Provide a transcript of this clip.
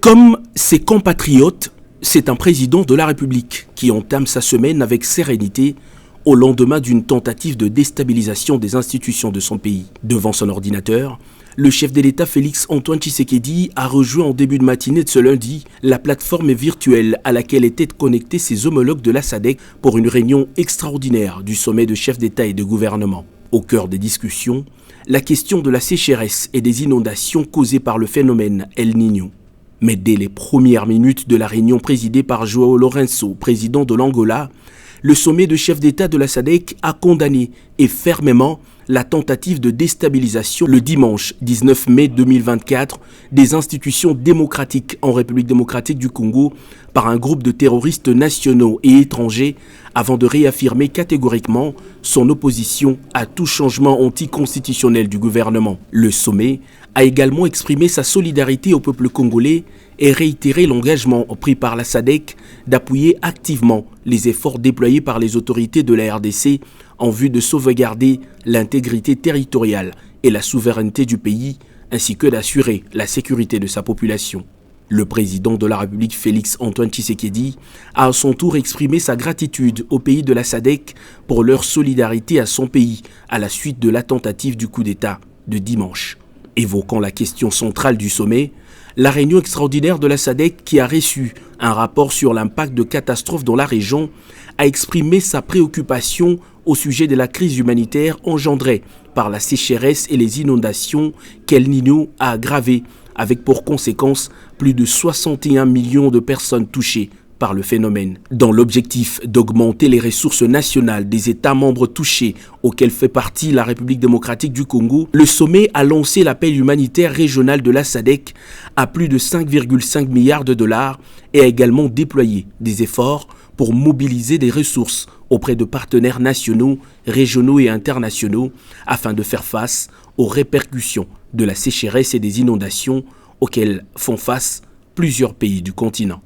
Comme ses compatriotes, c'est un président de la République qui entame sa semaine avec sérénité au lendemain d'une tentative de déstabilisation des institutions de son pays. Devant son ordinateur, le chef de l'État Félix Antoine Tshisekedi a rejoint en début de matinée de ce lundi la plateforme virtuelle à laquelle étaient connectés ses homologues de la SADC pour une réunion extraordinaire du sommet de chefs d'État et de gouvernement. Au cœur des discussions, la question de la sécheresse et des inondations causées par le phénomène El Niño. Mais dès les premières minutes de la réunion présidée par João Lourenço, président de l'Angola, le sommet de chefs d'État de la SADC a condamné et fermement la tentative de déstabilisation le dimanche 19 mai 2024 des institutions démocratiques en République démocratique du Congo par un groupe de terroristes nationaux et étrangers avant de réaffirmer catégoriquement son opposition à tout changement anticonstitutionnel du gouvernement. Le sommet a également exprimé sa solidarité au peuple congolais et réitéré l'engagement pris par la SADC d'appuyer activement les efforts déployés par les autorités de la RDC en vue de sauvegarder l'intégrité territoriale et la souveraineté du pays, ainsi que d'assurer la sécurité de sa population. Le président de la République Félix Antoine Tshisekedi a à son tour exprimé sa gratitude aux pays de la SADC pour leur solidarité à son pays à la suite de la tentative du coup d'État de dimanche. Évoquant la question centrale du sommet, la réunion extraordinaire de la SADC qui a reçu un rapport sur l'impact de catastrophes dans la région a exprimé sa préoccupation au sujet de la crise humanitaire engendrée par la sécheresse et les inondations qu'El Niño a aggravées, avec pour conséquence plus de 61 millions de personnes touchées par le phénomène. Dans l'objectif d'augmenter les ressources nationales des États membres touchés auxquels fait partie la République démocratique du Congo, le sommet a lancé l'appel humanitaire régional de la SADC à plus de 5,5 milliards de dollars et a également déployé des efforts pour mobiliser des ressources auprès de partenaires nationaux, régionaux et internationaux afin de faire face aux répercussions de la sécheresse et des inondations auxquelles font face plusieurs pays du continent.